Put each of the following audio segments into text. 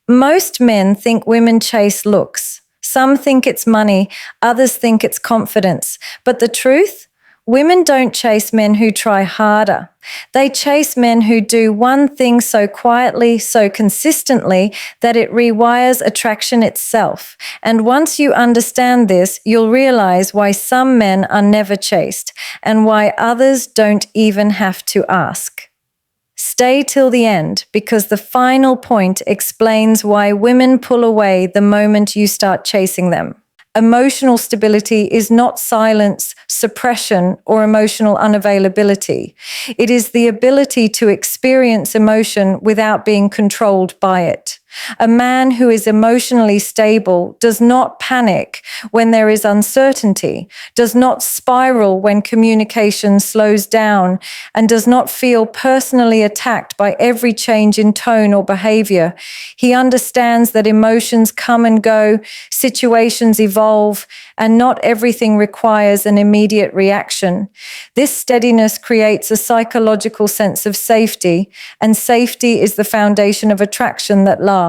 Most men think women chase looks. Some think it's money, others think it's confidence. But the truth? Women don't chase men who try harder. They chase men who do one thing so quietly, so consistently, that it rewires attraction itself. And once you understand this, you'll realize why some men are never chased and why others don't even have to ask. Stay till the end, because the final point explains why women pull away the moment you start chasing them. Emotional stability is not silence, suppression, or emotional unavailability. It is the ability to experience emotion without being controlled by it. A man who is emotionally stable does not panic when there is uncertainty, does not spiral when communication slows down, and does not feel personally attacked by every change in tone or behavior. He understands that emotions come and go, situations evolve, and not everything requires an immediate reaction. This steadiness creates a psychological sense of safety, and safety is the foundation of attraction that lasts.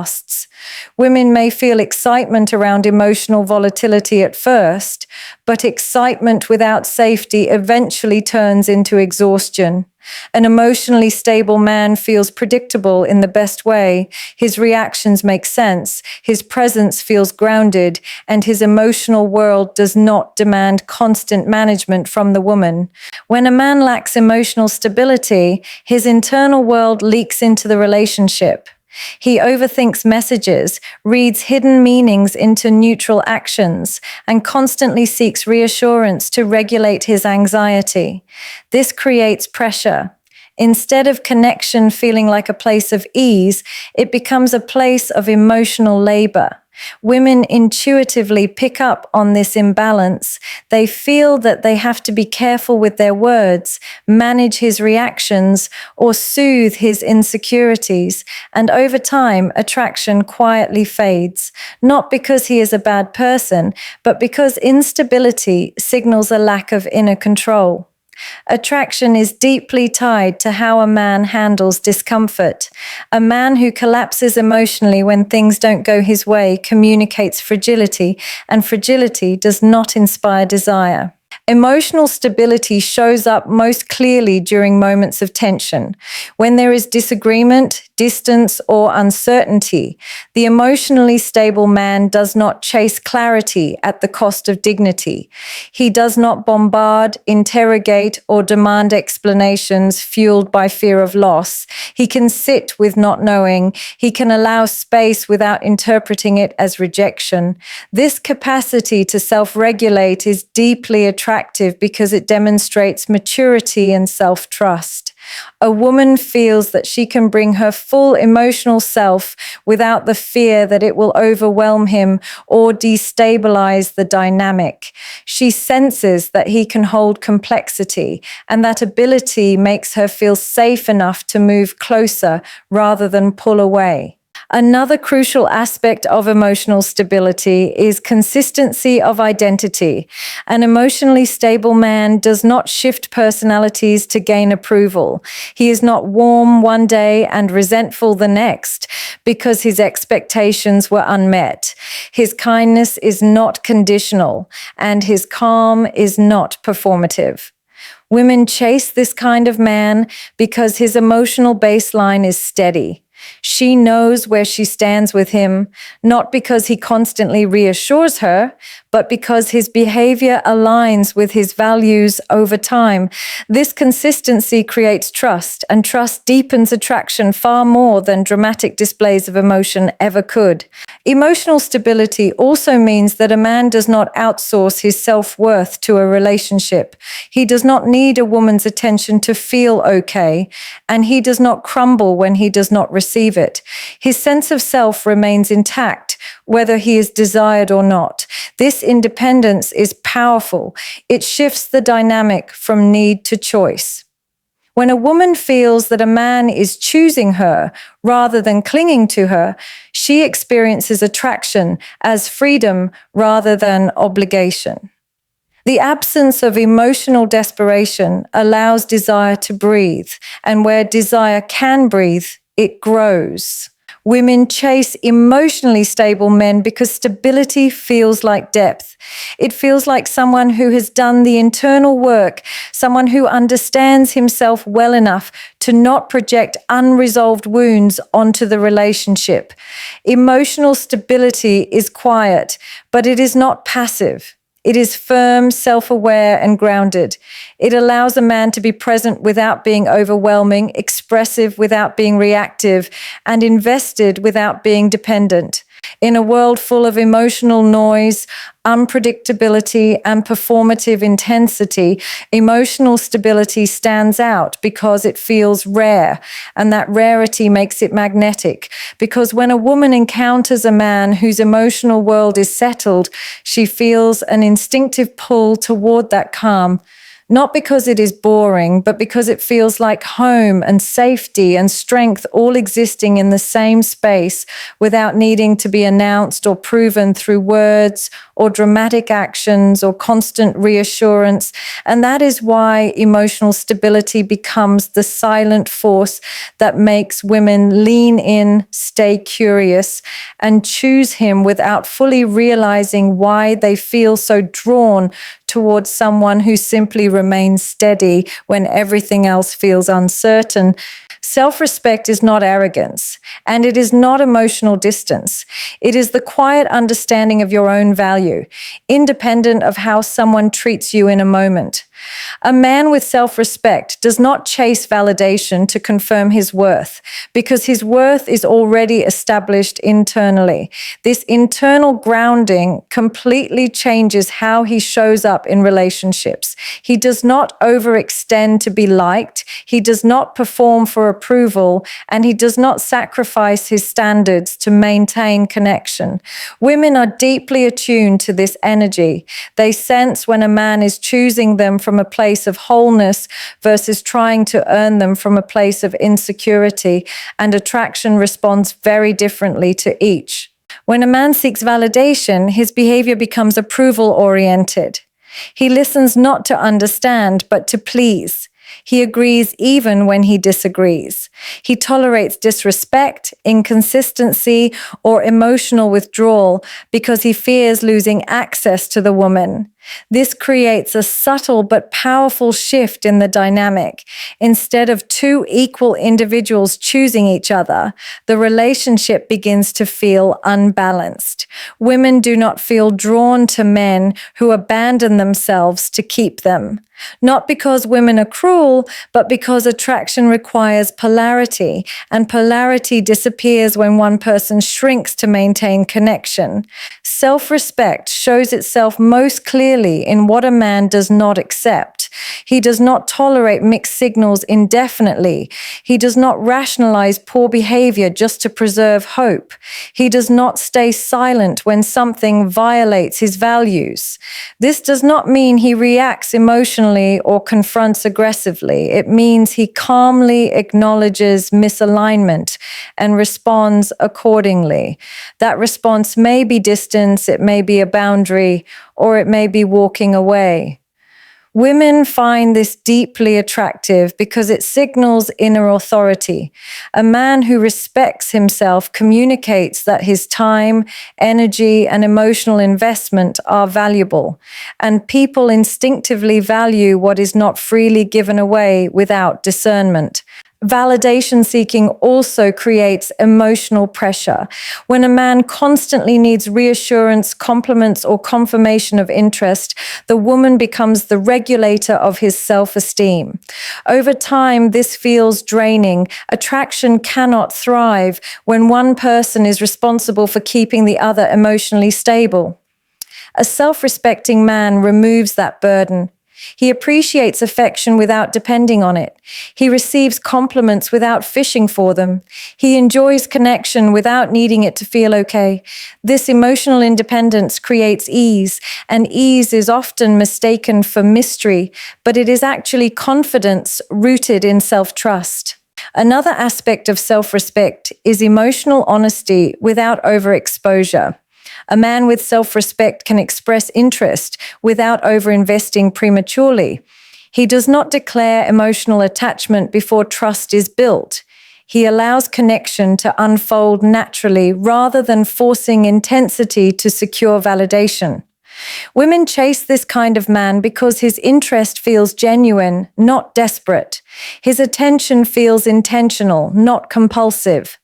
Women may feel excitement around emotional volatility at first, but excitement without safety eventually turns into exhaustion. An emotionally stable man feels predictable in the best way. His reactions make sense, his presence feels grounded, and his emotional world does not demand constant management from the woman. When a man lacks emotional stability, his internal world leaks into the relationship. He overthinks messages, reads hidden meanings into neutral actions, and constantly seeks reassurance to regulate his anxiety. This creates pressure. Instead of connection feeling like a place of ease, it becomes a place of emotional labor. Women intuitively pick up on this imbalance. They feel that they have to be careful with their words, manage his reactions, or soothe his insecurities. And over time, attraction quietly fades, not because he is a bad person, but because instability signals a lack of inner control. Attraction is deeply tied to how a man handles discomfort. A man who collapses emotionally when things don't go his way communicates fragility, and fragility does not inspire desire. Emotional stability shows up most clearly during moments of tension. When there is disagreement, distance, or uncertainty, the emotionally stable man does not chase clarity at the cost of dignity. He does not bombard, interrogate, or demand explanations fueled by fear of loss. He can sit with not knowing. He can allow space without interpreting it as rejection. This capacity to self-regulate is deeply attractive because it demonstrates maturity and self-trust. A woman feels that she can bring her full emotional self without the fear that it will overwhelm him or destabilize the dynamic. She senses that he can hold complexity, and that ability makes her feel safe enough to move closer rather than pull away. Another crucial aspect of emotional stability is consistency of identity. An emotionally stable man does not shift personalities to gain approval. He is not warm one day and resentful the next because his expectations were unmet. His kindness is not conditional, and his calm is not performative. Women chase this kind of man because his emotional baseline is steady. She knows where she stands with him, not because he constantly reassures her, but because his behavior aligns with his values over time. This consistency creates trust, and trust deepens attraction far more than dramatic displays of emotion ever could. Emotional stability also means that a man does not outsource his self-worth to a relationship. He does not need a woman's attention to feel okay, and he does not crumble when he does not receive it. His sense of self remains intact, whether he is desired or not. This independence is powerful. It shifts the dynamic from need to choice. When a woman feels that a man is choosing her rather than clinging to her, she experiences attraction as freedom rather than obligation. The absence of emotional desperation allows desire to breathe, and where desire can breathe, it grows. Women chase emotionally stable men because stability feels like depth. It feels like someone who has done the internal work, someone who understands himself well enough to not project unresolved wounds onto the relationship. Emotional stability is quiet, but it is not passive. It is firm, self-aware, and grounded. It allows a man to be present without being overwhelming, expressive without being reactive, and invested without being dependent. In a world full of emotional noise, unpredictability, and performative intensity, emotional stability stands out because it feels rare, and that rarity makes it magnetic. Because when a woman encounters a man whose emotional world is settled, she feels an instinctive pull toward that calm. Not because it is boring, but because it feels like home and safety and strength all existing in the same space without needing to be announced or proven through words or dramatic actions or constant reassurance. And that is why emotional stability becomes the silent force that makes women lean in, stay curious, and choose him without fully realizing why they feel so drawn towards someone who simply remains steady when everything else feels uncertain. Self-respect is not arrogance, and it is not emotional distance. It is the quiet understanding of your own value, independent of how someone treats you in a moment. A man with self-respect does not chase validation to confirm his worth, because his worth is already established internally. This internal grounding completely changes how he shows up in relationships. He does not overextend to be liked, he does not perform for approval, and he does not sacrifice his standards to maintain connection. Women are deeply attuned to this energy. They sense when a man is choosing them from a place of wholeness versus trying to earn them from a place of insecurity, and attraction responds very differently to each. When a man seeks validation, his behavior becomes approval-oriented. He listens not to understand, but to please. He agrees even when he disagrees. He tolerates disrespect, inconsistency, or emotional withdrawal because he fears losing access to the woman. This creates a subtle but powerful shift in the dynamic. Instead of two equal individuals choosing each other, the relationship begins to feel unbalanced. Women do not feel drawn to men who abandon themselves to keep them. Not because women are cruel, but because attraction requires polarity, and polarity disappears when one person shrinks to maintain connection. Self-respect shows itself most clearly in what a man does not accept. He does not tolerate mixed signals indefinitely. He does not rationalize poor behavior just to preserve hope. He does not stay silent when something violates his values. This does not mean he reacts emotionally or confronts aggressively. It means he calmly acknowledges misalignment and responds accordingly. That response may be distance, it may be a boundary, or it may be walking away. Women find this deeply attractive because it signals inner authority. A man who respects himself communicates that his time, energy, and emotional investment are valuable, and people instinctively value what is not freely given away without discernment. Validation seeking also creates emotional pressure. When a man constantly needs reassurance, compliments, or confirmation of interest, the woman becomes the regulator of his self-esteem. Over time, this feels draining. Attraction cannot thrive when one person is responsible for keeping the other emotionally stable. A self-respecting man removes that burden. He appreciates affection without depending on it. He receives compliments without fishing for them. He enjoys connection without needing it to feel okay. This emotional independence creates ease, and ease is often mistaken for mystery, but it is actually confidence rooted in self-trust. Another aspect of self-respect is emotional honesty without overexposure. A man with self-respect can express interest without overinvesting prematurely. He does not declare emotional attachment before trust is built. He allows connection to unfold naturally rather than forcing intensity to secure validation. Women chase this kind of man because his interest feels genuine, not desperate. His attention feels intentional, not compulsive.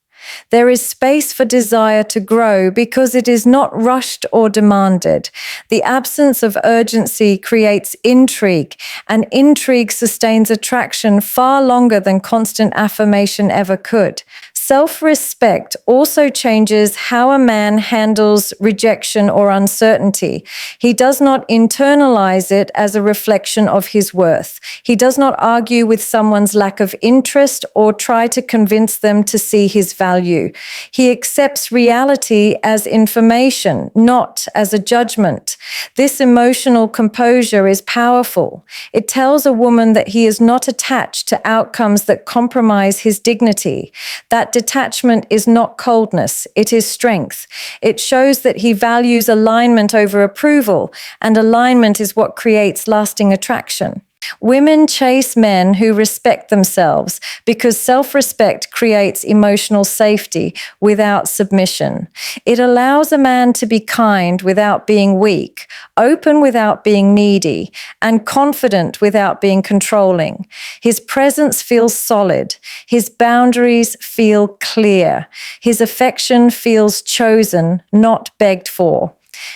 There is space for desire to grow because it is not rushed or demanded. The absence of urgency creates intrigue, and intrigue sustains attraction far longer than constant affirmation ever could. Self-respect also changes how a man handles rejection or uncertainty. He does not internalize it as a reflection of his worth. He does not argue with someone's lack of interest or try to convince them to see his value. He accepts reality as information, not as a judgment. This emotional composure is powerful. It tells a woman that he is not attached to outcomes that compromise his dignity. That detachment is not coldness, it is strength. It shows that he values alignment over approval, and alignment is what creates lasting attraction. Women chase men who respect themselves because self-respect creates emotional safety without submission. It allows a man to be kind without being weak, open without being needy, and confident without being controlling. His presence feels solid. His boundaries feel clear. His affection feels chosen, not begged for.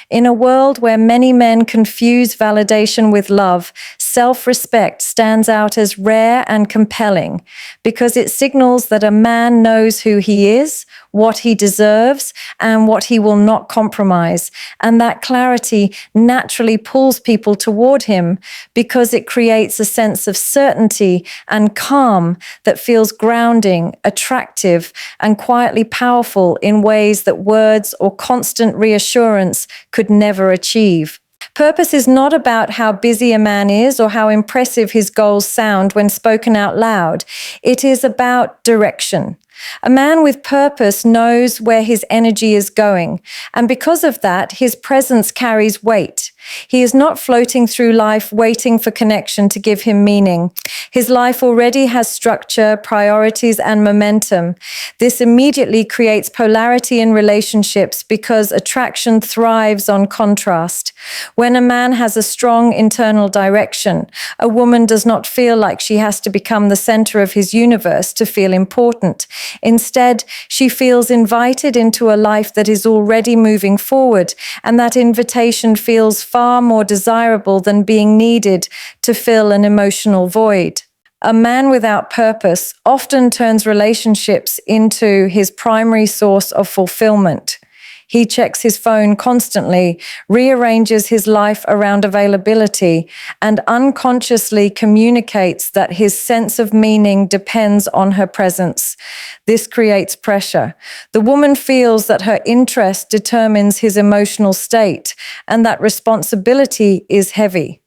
In a world where many men confuse validation with love, self-respect stands out as rare and compelling because it signals that a man knows who he is, what he deserves, and what he will not compromise. And that clarity naturally pulls people toward him because it creates a sense of certainty and calm that feels grounding, attractive, and quietly powerful in ways that words or constant reassurance could never achieve. Purpose is not about how busy a man is or how impressive his goals sound when spoken out loud. It is about direction. A man with purpose knows where his energy is going, and because of that, his presence carries weight. He is not floating through life waiting for connection to give him meaning. His life already has structure, priorities, and momentum. This immediately creates polarity in relationships because attraction thrives on contrast. When a man has a strong internal direction, a woman does not feel like she has to become the center of his universe to feel important. Instead, she feels invited into a life that is already moving forward, and that invitation feels far more desirable than being needed to fill an emotional void. A man without purpose often turns relationships into his primary source of fulfillment. He checks his phone constantly, rearranges his life around availability, and unconsciously communicates that his sense of meaning depends on her presence. This creates pressure. The woman feels that her interest determines his emotional state, and that responsibility is heavy.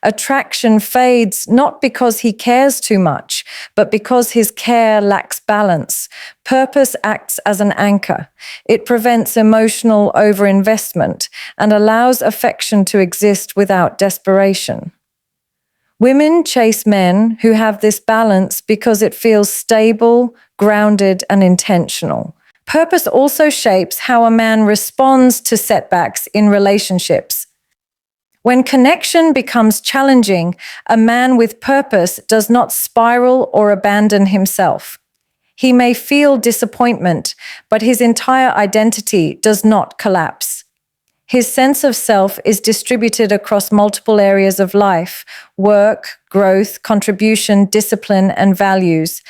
Attraction fades not because he cares too much, but because his care lacks balance. Purpose acts as an anchor. It prevents emotional overinvestment and allows affection to exist without desperation. Women chase men who have this balance because it feels stable, grounded, and intentional. Purpose also shapes how a man responds to setbacks in relationships. When connection becomes challenging, a man with purpose does not spiral or abandon himself. He may feel disappointment, but his entire identity does not collapse. His sense of self is distributed across multiple areas of life: work, growth, contribution, discipline, and values.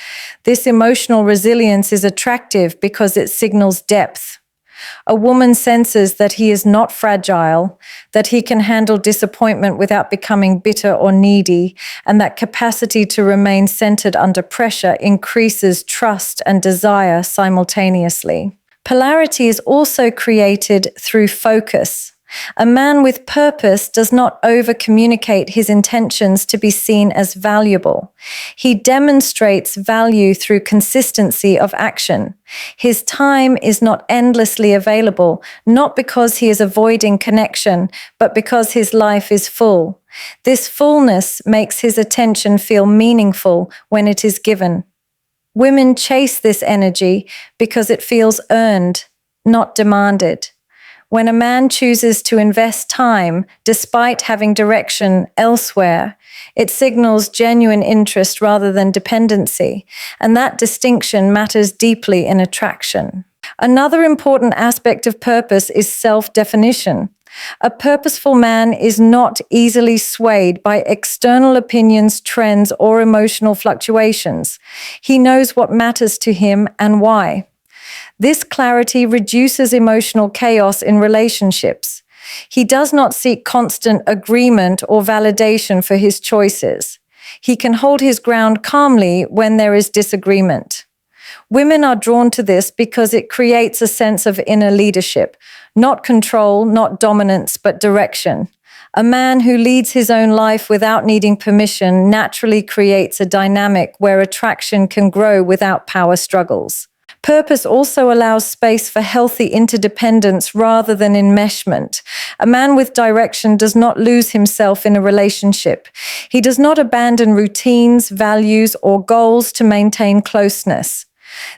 This emotional resilience is attractive because it signals depth. A woman senses that he is not fragile, that he can handle disappointment without becoming bitter or needy, and that capacity to remain centered under pressure increases trust and desire simultaneously. Polarity is also created through focus. A man with purpose does not over-communicate his intentions to be seen as valuable. He demonstrates value through consistency of action. His time is not endlessly available, not because he is avoiding connection, but because his life is full. This fullness makes his attention feel meaningful when it is given. Women chase this energy because it feels earned, not demanded. When a man chooses to invest time despite having direction elsewhere, it signals genuine interest rather than dependency, and that distinction matters deeply in attraction. Another important aspect of purpose is self-definition. A purposeful man is not easily swayed by external opinions, trends, or emotional fluctuations. He knows what matters to him and why. This clarity reduces emotional chaos in relationships. He does not seek constant agreement or validation for his choices. He can hold his ground calmly when there is disagreement. Women are drawn to this because it creates a sense of inner leadership, not control, not dominance, but direction. A man who leads his own life without needing permission naturally creates a dynamic where attraction can grow without power struggles. Purpose also allows space for healthy interdependence rather than enmeshment. A man with direction does not lose himself in a relationship. He does not abandon routines, values, or goals to maintain closeness.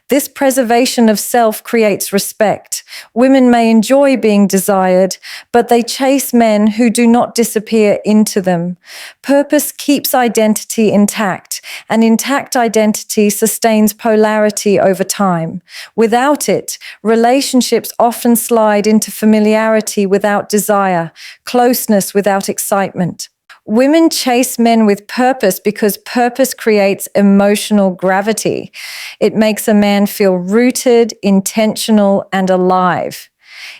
This preservation of self creates respect. Women may enjoy being desired, but they chase men who do not disappear into them. Purpose keeps identity intact, and intact identity sustains polarity over time. Without it, relationships often slide into familiarity without desire, closeness without excitement. Women chase men with purpose because purpose creates emotional gravity. It makes a man feel rooted, intentional, and alive.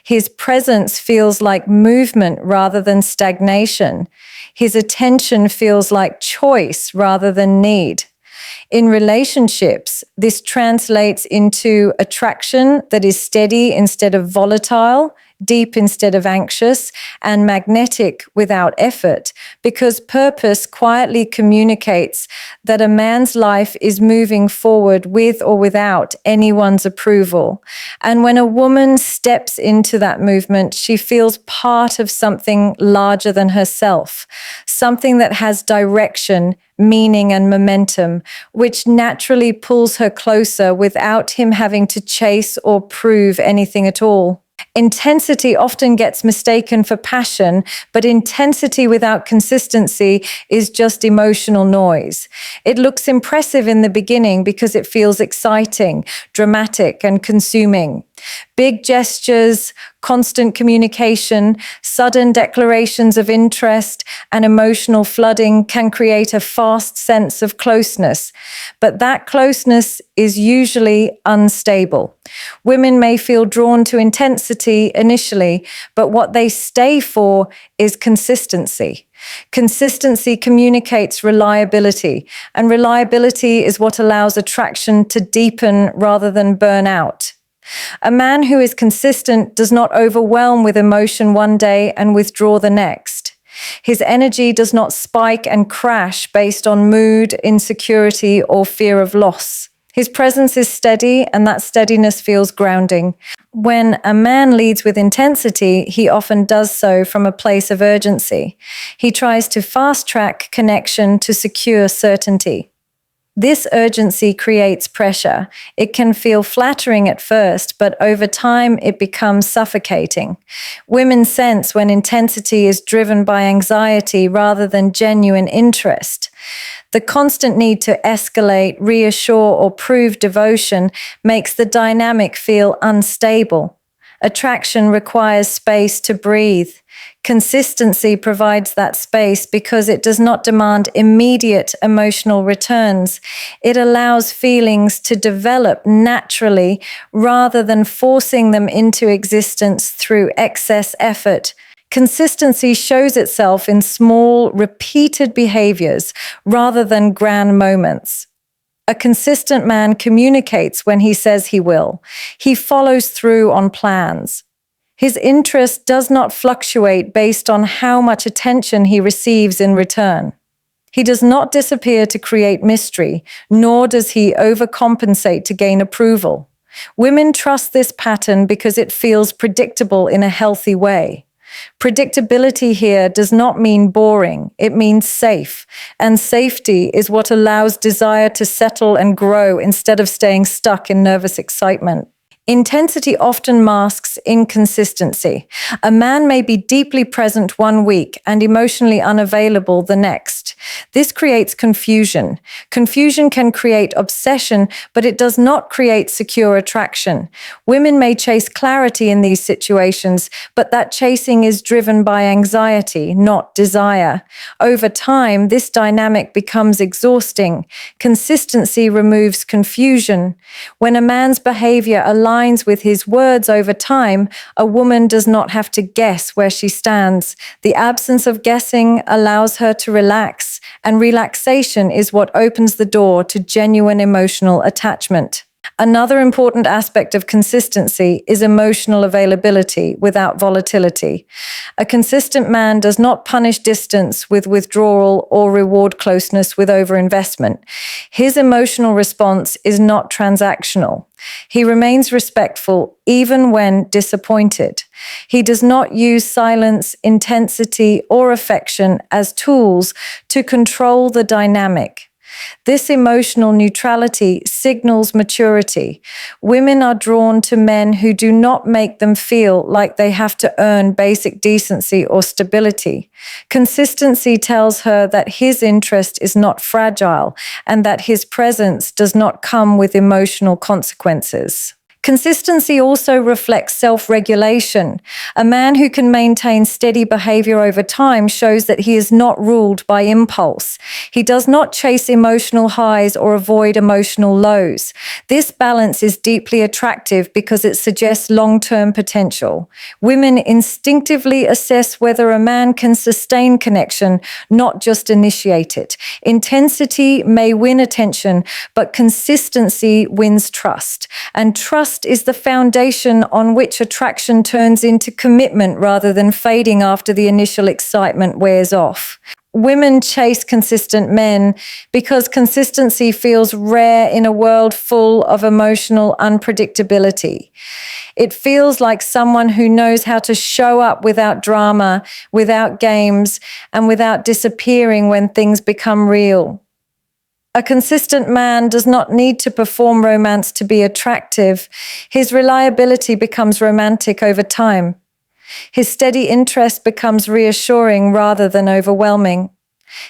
His presence feels like movement rather than stagnation. His attention feels like choice rather than need. In relationships, this translates into attraction that is steady instead of volatile, deep instead of anxious, and magnetic without effort, because purpose quietly communicates that a man's life is moving forward with or without anyone's approval. And when a woman steps into that movement, she feels part of something larger than herself, something that has direction, meaning, and momentum, which naturally pulls her closer without him having to chase or prove anything at all. Intensity often gets mistaken for passion, but intensity without consistency is just emotional noise. It looks impressive in the beginning because it feels exciting, dramatic, and consuming. Big gestures, constant communication, sudden declarations of interest, and emotional flooding can create a fast sense of closeness. But that closeness is usually unstable. Women may feel drawn to intensity initially, but what they stay for is consistency. Consistency communicates reliability, and reliability is what allows attraction to deepen rather than burn out. A man who is consistent does not overwhelm with emotion one day and withdraw the next. His energy does not spike and crash based on mood, insecurity, or fear of loss. His presence is steady, and that steadiness feels grounding. When a man leads with intensity, he often does so from a place of urgency. He tries to fast-track connection to secure certainty. This urgency creates pressure. It can feel flattering at first, but over time it becomes suffocating. Women sense when intensity is driven by anxiety rather than genuine interest. The constant need to escalate, reassure, or prove devotion makes the dynamic feel unstable. Attraction requires space to breathe. Consistency provides that space because it does not demand immediate emotional returns. It allows feelings to develop naturally rather than forcing them into existence through excess effort. Consistency shows itself in small, repeated behaviors rather than grand moments. A consistent man communicates when he says he will. He follows through on plans. His interest does not fluctuate based on how much attention he receives in return. He does not disappear to create mystery, nor does he overcompensate to gain approval. Women trust this pattern because it feels predictable in a healthy way. Predictability here does not mean boring, it means safe. And safety is what allows desire to settle and grow instead of staying stuck in nervous excitement. Intensity often masks inconsistency. A man may be deeply present one week and emotionally unavailable the next. This creates confusion. Confusion can create obsession, but it does not create secure attraction. Women may chase clarity in these situations, but that chasing is driven by anxiety, not desire. Over time, this dynamic becomes exhausting. Consistency removes confusion. When a man's behavior aligns with his words over time, a woman does not have to guess where she stands. The absence of guessing allows her to relax, and relaxation is what opens the door to genuine emotional attachment. Another important aspect of consistency is emotional availability without volatility. A consistent man does not punish distance with withdrawal or reward closeness with overinvestment. His emotional response is not transactional. He remains respectful even when disappointed. He does not use silence, intensity, or affection as tools to control the dynamic. This emotional neutrality signals maturity. Women are drawn to men who do not make them feel like they have to earn basic decency or stability. Consistency tells her that his interest is not fragile and that his presence does not come with emotional consequences. Consistency also reflects self-regulation. A man who can maintain steady behavior over time shows that he is not ruled by impulse. He does not chase emotional highs or avoid emotional lows. This balance is deeply attractive because it suggests long-term potential. Women instinctively assess whether a man can sustain connection, not just initiate it. Intensity may win attention, but consistency wins trust. And trust is the foundation on which attraction turns into commitment rather than fading after the initial excitement wears off. Women chase consistent men because consistency feels rare in a world full of emotional unpredictability. It feels like someone who knows how to show up without drama, without games, and without disappearing when things become real. A consistent man does not need to perform romance to be attractive. His reliability becomes romantic over time. His steady interest becomes reassuring rather than overwhelming.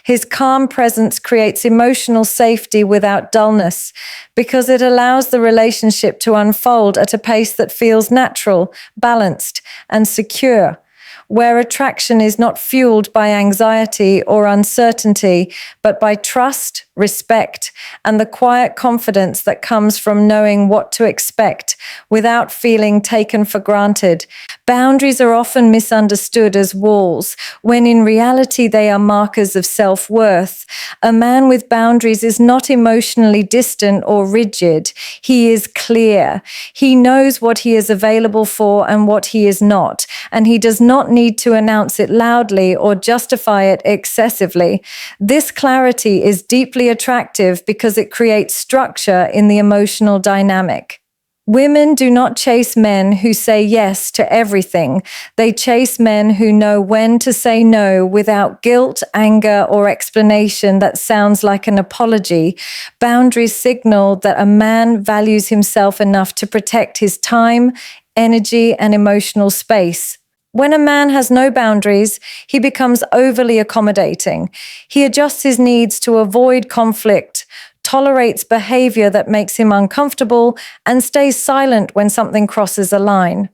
His calm presence creates emotional safety without dullness because it allows the relationship to unfold at a pace that feels natural, balanced, and secure, where attraction is not fueled by anxiety or uncertainty, but by trust, respect, and the quiet confidence that comes from knowing what to expect without feeling taken for granted. Boundaries are often misunderstood as walls, when in reality they are markers of self-worth. A man with boundaries is not emotionally distant or rigid. He is clear. He knows what he is available for and what he is not, and he does not need to announce it loudly or justify it excessively. This clarity is deeply attractive because it creates structure in the emotional dynamic. Women do not chase men who say yes to everything. They chase men who know when to say no without guilt, anger, or explanation that sounds like an apology. Boundaries signal that a man values himself enough to protect his time, energy, and emotional space. When a man has no boundaries, he becomes overly accommodating. He adjusts his needs to avoid conflict, tolerates behavior that makes him uncomfortable, and stays silent when something crosses a line.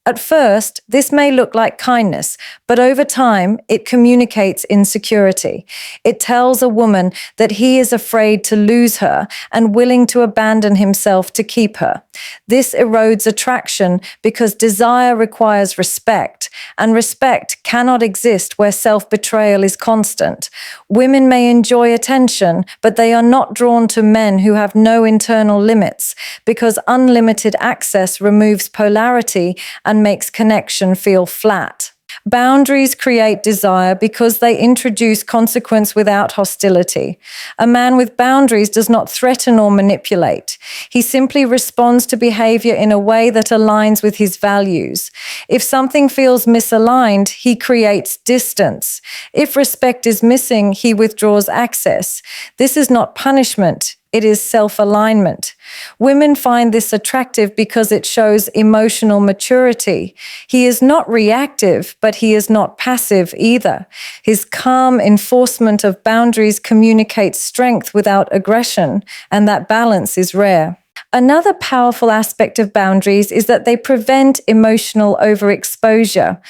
At first, this may look like kindness, but over time, it communicates insecurity. It tells a woman that he is afraid to lose her and willing to abandon himself to keep her. This erodes attraction because desire requires respect, and respect cannot exist where self-betrayal is constant. Women may enjoy attention, but they are not drawn to men who have no internal limits because unlimited access removes polarity and makes connection feel flat. Boundaries create desire because they introduce consequence without hostility. A man with boundaries does not threaten or manipulate. He simply responds to behavior in a way that aligns with his values. If something feels misaligned, he creates distance. If respect is missing, he withdraws access. This is not punishment. It is self-alignment. Women find this attractive because it shows emotional maturity. He is not reactive, but he is not passive either. His calm enforcement of boundaries communicates strength without aggression, and that balance is rare. Another powerful aspect of boundaries is that they prevent emotional overexposure.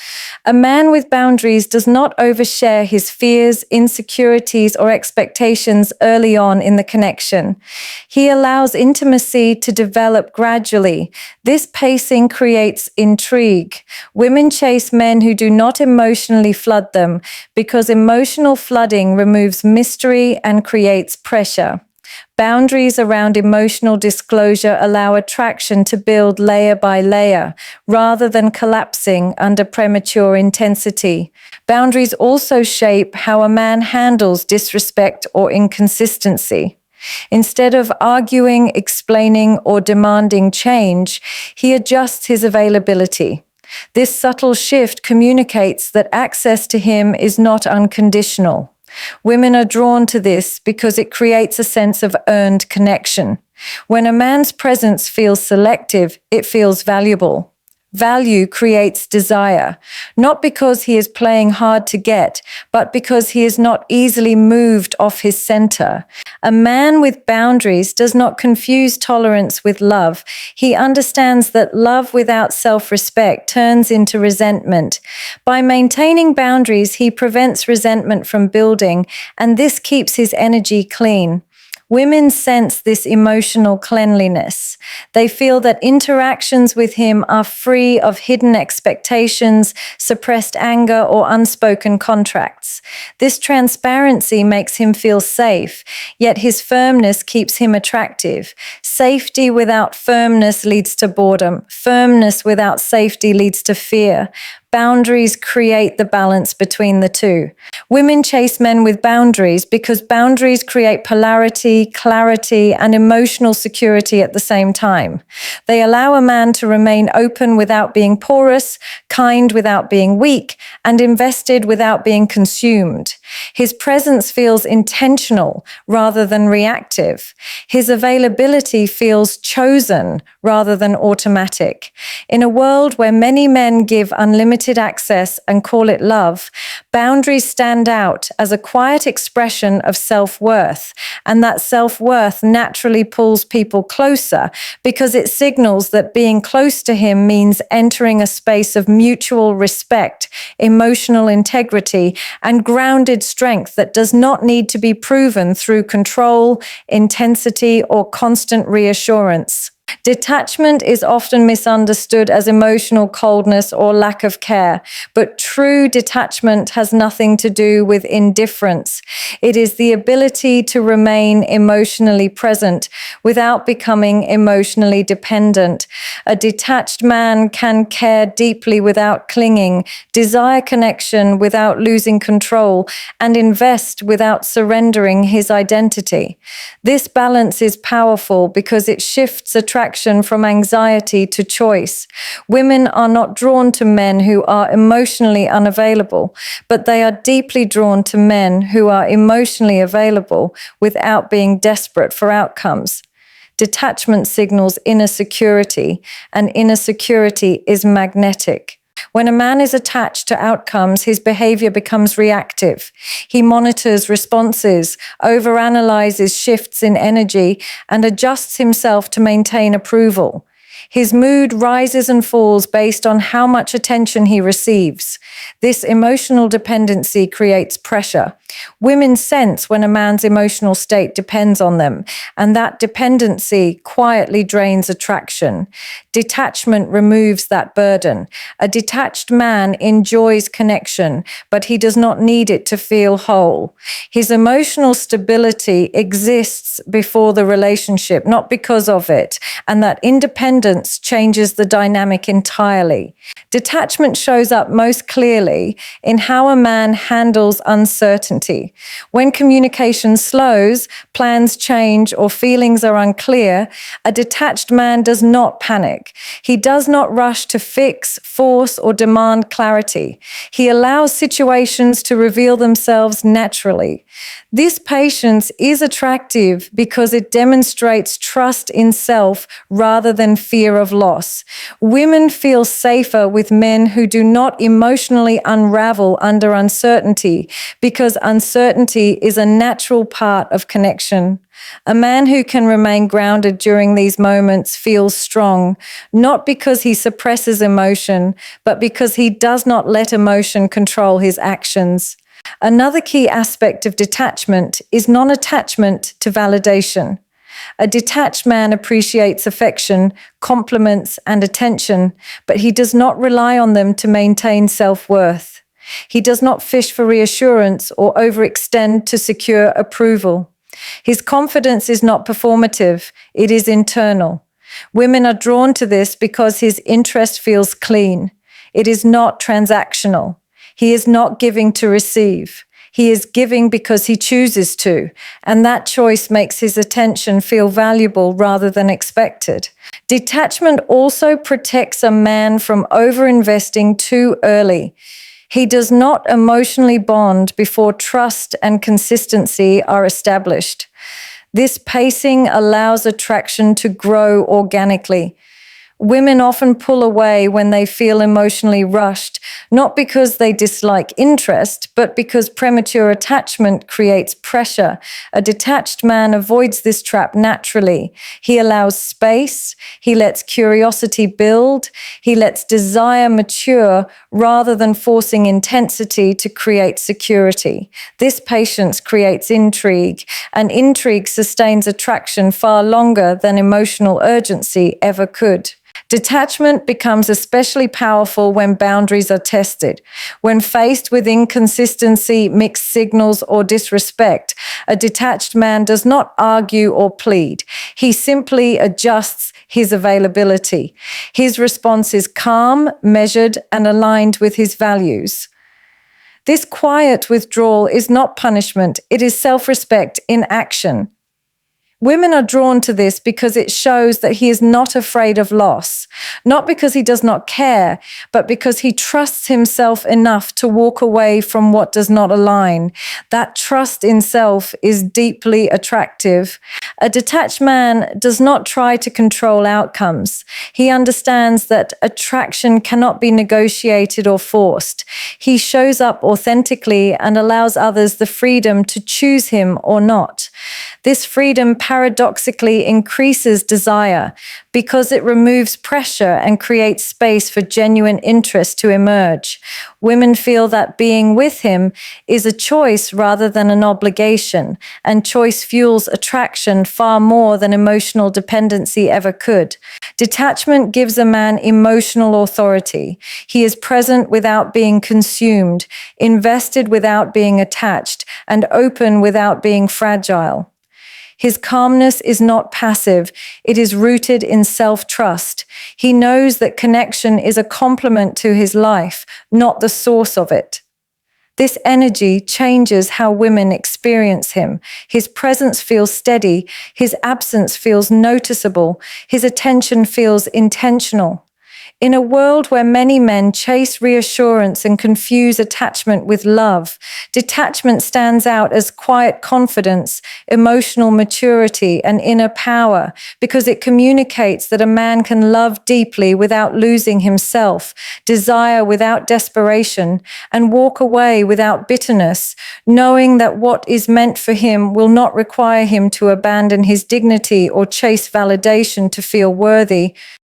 A man with boundaries does not overshare his fears, insecurities, or expectations early on in the connection. He allows intimacy to develop gradually. This pacing creates intrigue. Women chase men who do not emotionally flood them because emotional flooding removes mystery and creates pressure. Boundaries around emotional disclosure allow attraction to build layer by layer, rather than collapsing under premature intensity. Boundaries also shape how a man handles disrespect or inconsistency. Instead of arguing, explaining, or demanding change, he adjusts his availability. This subtle shift communicates that access to him is not unconditional. Women are drawn to this because it creates a sense of earned connection. When a man's presence feels selective, it feels valuable. Value creates desire, not because he is playing hard to get, but because he is not easily moved off his center. A man with boundaries does not confuse tolerance with love. He understands that love without self-respect turns into resentment. By maintaining boundaries, he prevents resentment from building, and this keeps his energy clean. Women sense this emotional cleanliness. They feel that interactions with him are free of hidden expectations, suppressed anger, or unspoken contracts. This transparency makes him feel safe, yet his firmness keeps him attractive. Safety without firmness leads to boredom. Firmness without safety leads to fear. Boundaries create the balance between the two. Women chase men with boundaries because boundaries create polarity, clarity, and emotional security at the same time. They allow a man to remain open without being porous, kind without being weak, and invested without being consumed. His presence feels intentional rather than reactive. His availability feels chosen rather than automatic. In a world where many men give unlimited access and call it love, boundaries stand out as a quiet expression of self-worth, and that self-worth naturally pulls people closer because it signals that being close to him means entering a space of mutual respect, emotional integrity, and grounded strength that does not need to be proven through control, intensity, or constant reassurance. Detachment is often misunderstood as emotional coldness or lack of care, but true detachment has nothing to do with indifference. It is the ability to remain emotionally present without becoming emotionally dependent. A detached man can care deeply without clinging, desire connection without losing control, and invest without surrendering his identity. This balance is powerful because it shifts attraction from anxiety to choice. Women are not drawn to men who are emotionally unavailable, but they are deeply drawn to men who are emotionally available without being desperate for outcomes. Detachment signals inner security, and inner security is magnetic. When a man is attached to outcomes, his behavior becomes reactive. He monitors responses, overanalyzes shifts in energy, and adjusts himself to maintain approval. His mood rises and falls based on how much attention he receives. This emotional dependency creates pressure. Women sense when a man's emotional state depends on them, and that dependency quietly drains attraction. Detachment removes that burden. A detached man enjoys connection, but he does not need it to feel whole. His emotional stability exists before the relationship, not because of it, and that independence avoidance changes the dynamic entirely. Detachment shows up most clearly in how a man handles uncertainty. When communication slows, plans change, or feelings are unclear, a detached man does not panic. He does not rush to fix, force, or demand clarity. He allows situations to reveal themselves naturally. This patience is attractive because it demonstrates trust in self rather than fear of loss. Women feel safer with men who do not emotionally unravel under uncertainty because uncertainty is a natural part of connection. A man who can remain grounded during these moments feels strong, not because he suppresses emotion, but because he does not let emotion control his actions. Another key aspect of detachment is non-attachment to validation. A detached man appreciates affection, compliments, and attention, but he does not rely on them to maintain self-worth. He does not fish for reassurance or overextend to secure approval. His confidence is not performative, it is internal. Women are drawn to this because his interest feels clean. It is not transactional. He is not giving to receive. He is giving because he chooses to, and that choice makes his attention feel valuable rather than expected. Detachment also protects a man from overinvesting too early. He does not emotionally bond before trust and consistency are established. This pacing allows attraction to grow organically. Women often pull away when they feel emotionally rushed, not because they dislike interest, but because premature attachment creates pressure. A detached man avoids this trap naturally. He allows space, he lets curiosity build, he lets desire mature rather than forcing intensity to create security. This patience creates intrigue, and intrigue sustains attraction far longer than emotional urgency ever could. Detachment becomes especially powerful when boundaries are tested. When faced with inconsistency, mixed signals, or disrespect, a detached man does not argue or plead. He simply adjusts his availability. His response is calm, measured, and aligned with his values. This quiet withdrawal is not punishment, it is self-respect in action. Women are drawn to this because it shows that he is not afraid of loss, not because he does not care, but because he trusts himself enough to walk away from what does not align. That trust in self is deeply attractive. A detached man does not try to control outcomes. He understands that attraction cannot be negotiated or forced. He shows up authentically and allows others the freedom to choose him or not. This freedom paradoxically increases desire because it removes pressure and creates space for genuine interest to emerge. Women feel that being with him is a choice rather than an obligation, and choice fuels attraction far more than emotional dependency ever could. Detachment gives a man emotional authority. He is present without being consumed, invested without being attached, and open without being fragile. His calmness is not passive, it is rooted in self-trust. He knows that connection is a complement to his life, not the source of it. This energy changes how women experience him. His presence feels steady, his absence feels noticeable, his attention feels intentional. In a world where many men chase reassurance and confuse attachment with love, detachment stands out as quiet confidence, emotional maturity, and inner power because it communicates that a man can love deeply without losing himself, desire without desperation, and walk away without bitterness, knowing that what is meant for him will not require him to abandon his dignity or chase validation to feel worthy.